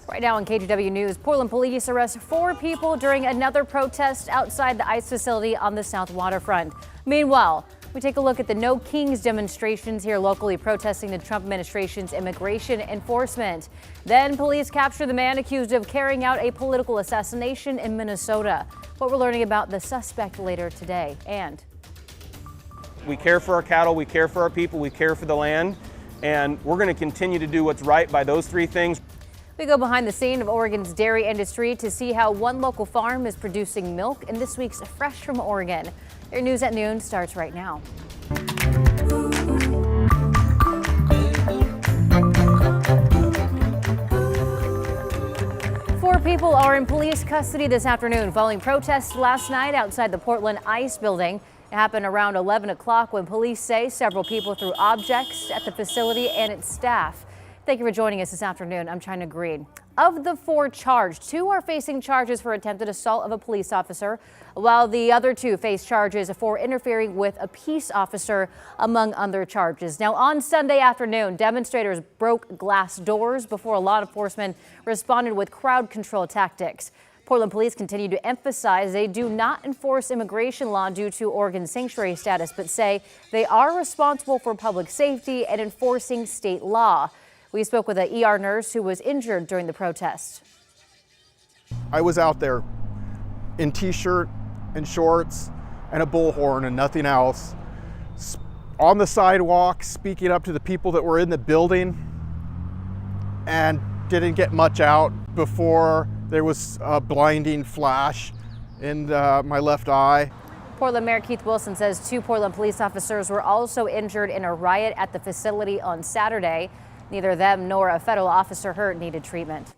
Right now on KGW News, Portland police arrest 4 people during another protest outside the ICE facility on the South Waterfront. Meanwhile, we take a look at the No Kings demonstrations here locally protesting the Trump administration's immigration enforcement. Then police capture the man accused of carrying out a political assassination in Minnesota. What we're learning about the suspect later today. And we care for our cattle, we care for our people, we care for the land, and we're going to continue to do what's right by those 3 things. We go behind the scene of Oregon's dairy industry to see how one local farm is producing milk in this week's Fresh from Oregon. Your news at noon starts right now. Four people are in police custody this afternoon following protests last night outside the Portland ICE building. It happened around 11 o'clock when police say several people threw objects at the facility and its staff. Thank you for joining us this afternoon. I'm China Green. Of the 4 charged, 2 are facing charges for attempted assault of a police officer, while the other 2 face charges for interfering with a peace officer, among other charges. Now, on Sunday afternoon, demonstrators broke glass doors before law enforcement responded with crowd control tactics. Portland police continue to emphasize they do not enforce immigration law due to Oregon's sanctuary status, but say they are responsible for public safety and enforcing state law. We spoke with an ER nurse who was injured during the protest. I was out there in t-shirt and shorts and a bullhorn and nothing else, on the sidewalk speaking up to the people that were in the building, and didn't get much out before there was a blinding flash in my left eye. Portland Mayor Keith Wilson says 2 Portland police officers were also injured in a riot at the facility on Saturday. Neither them nor a federal officer hurt needed treatment.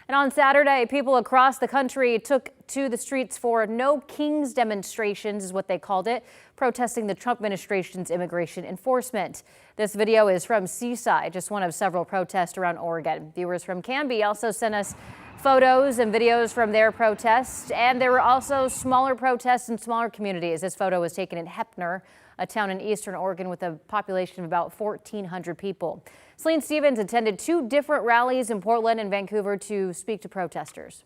And on Saturday, people across the country took to the streets for No Kings demonstrations, is what they called it, protesting the Trump administration's immigration enforcement. This video is from Seaside, just one of several protests around Oregon. Viewers from Canby also sent us photos and videos from their protests, and there were also smaller protests in smaller communities. This photo was taken in Heppner, a town in eastern Oregon with a population of about 1,400 people. Celine Stevens attended 2 different rallies in Portland and Vancouver to speak to protesters.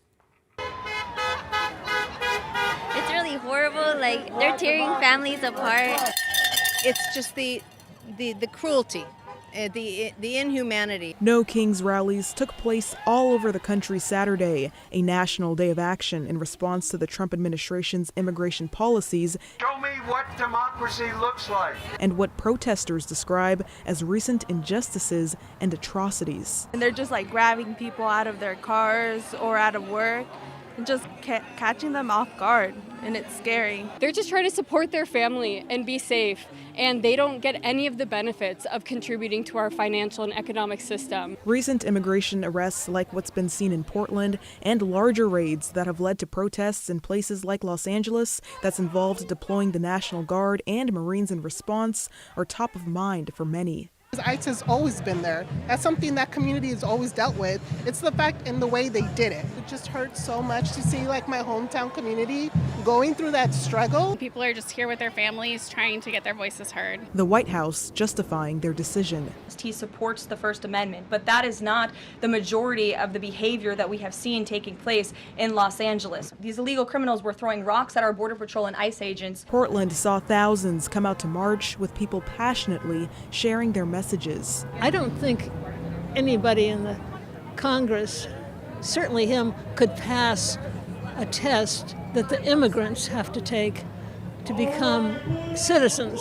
It's really horrible, like they're tearing families apart. It's just the cruelty. The inhumanity. No Kings rallies took place all over the country Saturday, a national day of action in response to the Trump administration's immigration policies. Show me what democracy looks like. And what protesters describe as recent injustices and atrocities. And they're just like grabbing people out of their cars or out of work and just catching them off guard, and it's scary. They're just trying to support their family and be safe, and they don't get any of the benefits of contributing to our financial and economic system. Recent immigration arrests like what's been seen in Portland and larger raids that have led to protests in places like Los Angeles that's involved deploying the National Guard and Marines in response are top of mind for many. ICE has always been there. That's something that community has always dealt with. It's the fact and the way they did it. It just hurts so much to see like my hometown community going through that struggle. People are just here with their families trying to get their voices heard. The White House justifying their decision. He supports the First Amendment, but that is not the majority of the behavior that we have seen taking place in Los Angeles. These illegal criminals were throwing rocks at our Border Patrol and ICE agents. Portland saw thousands come out to march with people passionately sharing their messages. I don't think anybody in the Congress, certainly him, could pass a test that the immigrants have to take to become citizens.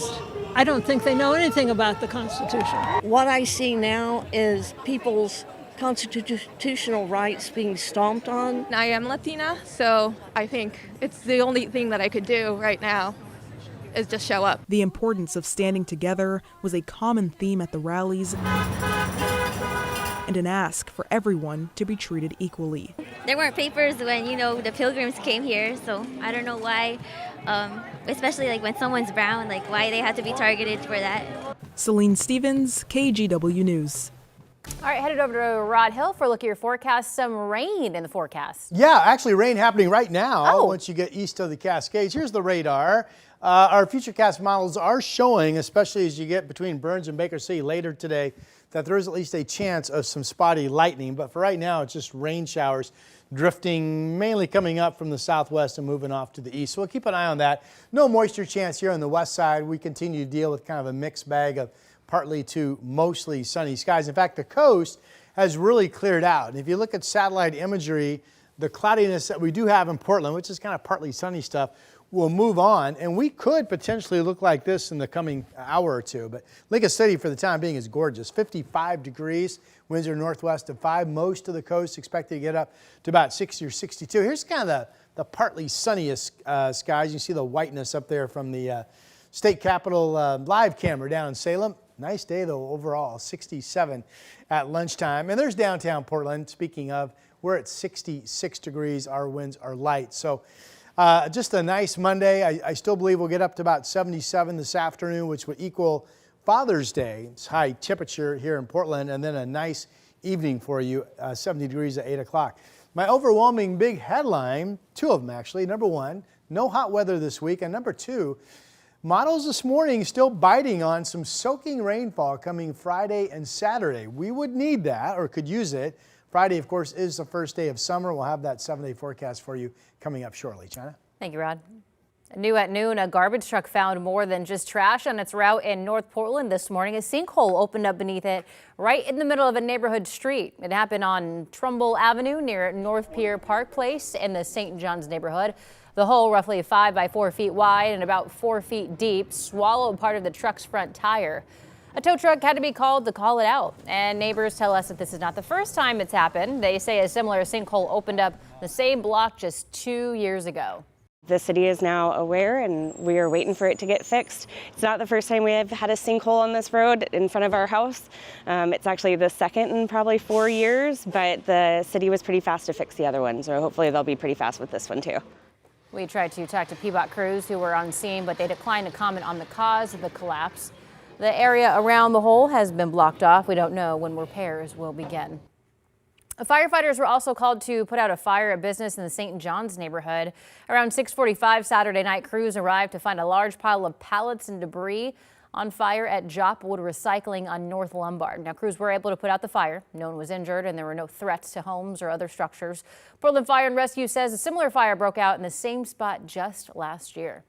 I don't think they know anything about the Constitution. What I see now is people's constitutional rights being stomped on. I am Latina, so I think it's the only thing that I could do right now is just show up. The importance of standing together was a common theme at the rallies and an ask for everyone to be treated equally. There weren't papers when, the pilgrims came here, so I don't know why, especially like when someone's brown, like why they have to be targeted for that. Celine Stevens, KGW News. All right, headed over to Rod Hill for a look at your forecast. Some rain in the forecast. Yeah, actually rain happening right now. Oh. Once you get east of the Cascades. Here's the radar. Our futurecast models are showing, especially as you get between Burns and Baker City later today, that there is at least a chance of some spotty lightning, but for right now it's just rain showers drifting, mainly coming up from the southwest and moving off to the east. So we'll keep an eye on that. No moisture chance here on the west side. We continue to deal with kind of a mixed bag of partly to mostly sunny skies. In fact, the coast has really cleared out. And if you look at satellite imagery, the cloudiness that we do have in Portland, which is kind of partly sunny stuff, will move on, and we could potentially look like this in the coming hour or two. But Lincoln City for the time being is gorgeous. 55 degrees, winds are northwest of 5. Most of the coast expected to get up to about 60 or 62. Here's kind of the partly sunniest skies. You see the whiteness up there from the state capitol live camera down in Salem. Nice day though overall, 67 at lunchtime. And there's downtown Portland. Speaking of, we're at 66 degrees. Our winds are light. So just a nice Monday. I still believe we'll get up to about 77 this afternoon, which would equal Father's Day. It's high temperature here in Portland, and then a nice evening for you, 70 degrees at 8 o'clock. My overwhelming big headline, 2 of them actually. Number 1, no hot weather this week. And number 2, models this morning still biting on some soaking rainfall coming Friday and Saturday. We would need that or could use it. Friday, of course, is the first day of summer. We'll have that 7-day forecast for you coming up shortly. China? Thank you, Rod. New at noon, a garbage truck found more than just trash on its route in North Portland this morning. A sinkhole opened up beneath it right in the middle of a neighborhood street. It happened on Trumbull Avenue near North Pier Park Place in the St. John's neighborhood. The hole, roughly 5 by 4 feet wide and about 4 feet deep, swallowed part of the truck's front tire. A tow truck had to be called to call it out, and neighbors tell us that this is not the first time it's happened. They say a similar sinkhole opened up the same block just 2 years ago. The city is now aware, and we are waiting for it to get fixed. It's not the first time we have had a sinkhole on this road in front of our house. It's actually the second in probably 4 years, but the city was pretty fast to fix the other one, so hopefully they'll be pretty fast with this one too. We tried to talk to PBOT crews who were on scene, but they declined to comment on the cause of the collapse. The area around the hole has been blocked off. We don't know when repairs will begin. Firefighters were also called to put out a fire at business in the St. John's neighborhood. Around 6:45 Saturday night, crews arrived to find a large pile of pallets and debris on fire at Jopwood Recycling on North Lombard. Now, crews were able to put out the fire. No one was injured, and there were no threats to homes or other structures. Portland Fire and Rescue says a similar fire broke out in the same spot just last year.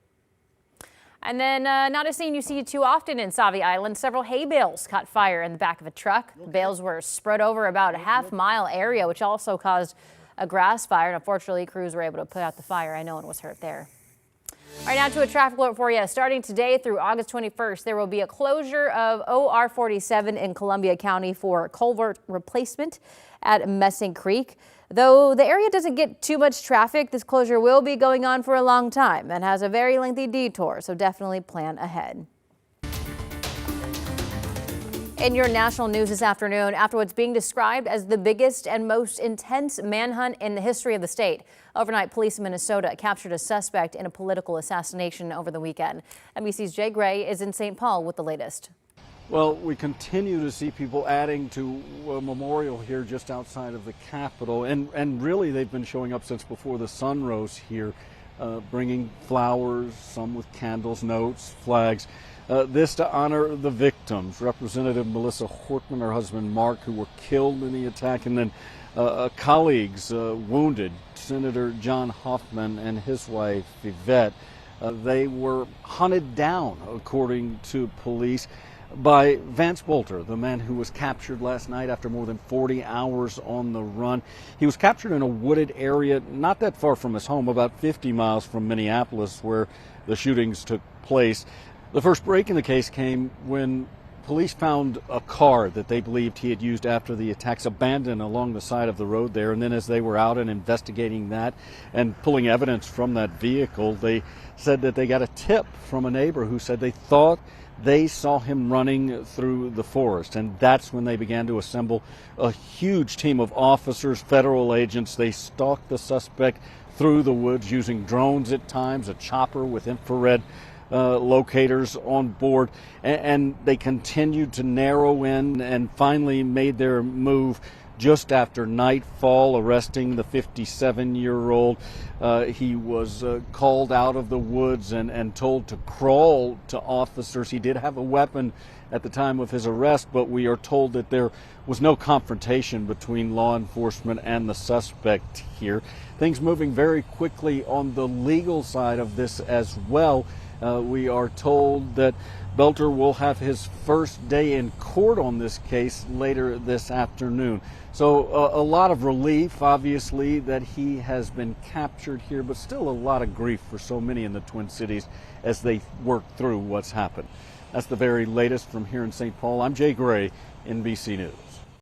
And then not a scene you see too often in Sauvie Island. Several hay bales caught fire in the back of a truck. The bales were spread over about a half-mile area, which also caused a grass fire. And unfortunately, crews were able to put out the fire. No one was hurt there. All right, now to a traffic alert for you. Starting today through August 21st, there will be a closure of OR 47 in Columbia County for culvert replacement at Messing Creek. Though the area doesn't get too much traffic, this closure will be going on for a long time and has a very lengthy detour, so definitely plan ahead. In your national news this afternoon, after what's being described as the biggest and most intense manhunt in the history of the state. Overnight, police in Minnesota captured a suspect in a political assassination over the weekend. NBC's Jay Gray is in St. Paul with the latest. Well, we continue to see people adding to a memorial here just outside of the Capitol. And really, they've been showing up since before the sun rose here, bringing flowers, some with candles, notes, flags. This to honor the victims. Representative Melissa Hortman, her husband Mark, who were killed in the attack, and then colleagues wounded, Senator John Hoffman and his wife Yvette. They were hunted down, according to police, by Vance Bolter, the man who was captured last night after more than 40 hours on the run. He was captured in a wooded area not that far from his home, about 50 miles from Minneapolis, where the shootings took place. The first break in the case came when police found a car that they believed he had used after the attacks abandoned along the side of the road there. And then as they were out and investigating that and pulling evidence from that vehicle, they said that they got a tip from a neighbor who said they thought they saw him running through the forest. And that's when they began to assemble a huge team of officers, federal agents. They stalked the suspect through the woods using drones at times, a chopper with infrared locators on board, and they continued to narrow in and finally made their move just after nightfall, arresting the 57-year-old. He was called out of the woods and told to crawl to officers. He did have a weapon at the time of his arrest, but we are told that there was no confrontation between law enforcement and the suspect here. Things moving very quickly on the legal side of this as well. We are told that Belter will have his first day in court on this case later this afternoon. So a lot of relief, obviously, that he has been captured here, but still a lot of grief for so many in the Twin Cities as they work through what's happened. That's the very latest from here in St. Paul. I'm Jay Gray, NBC News.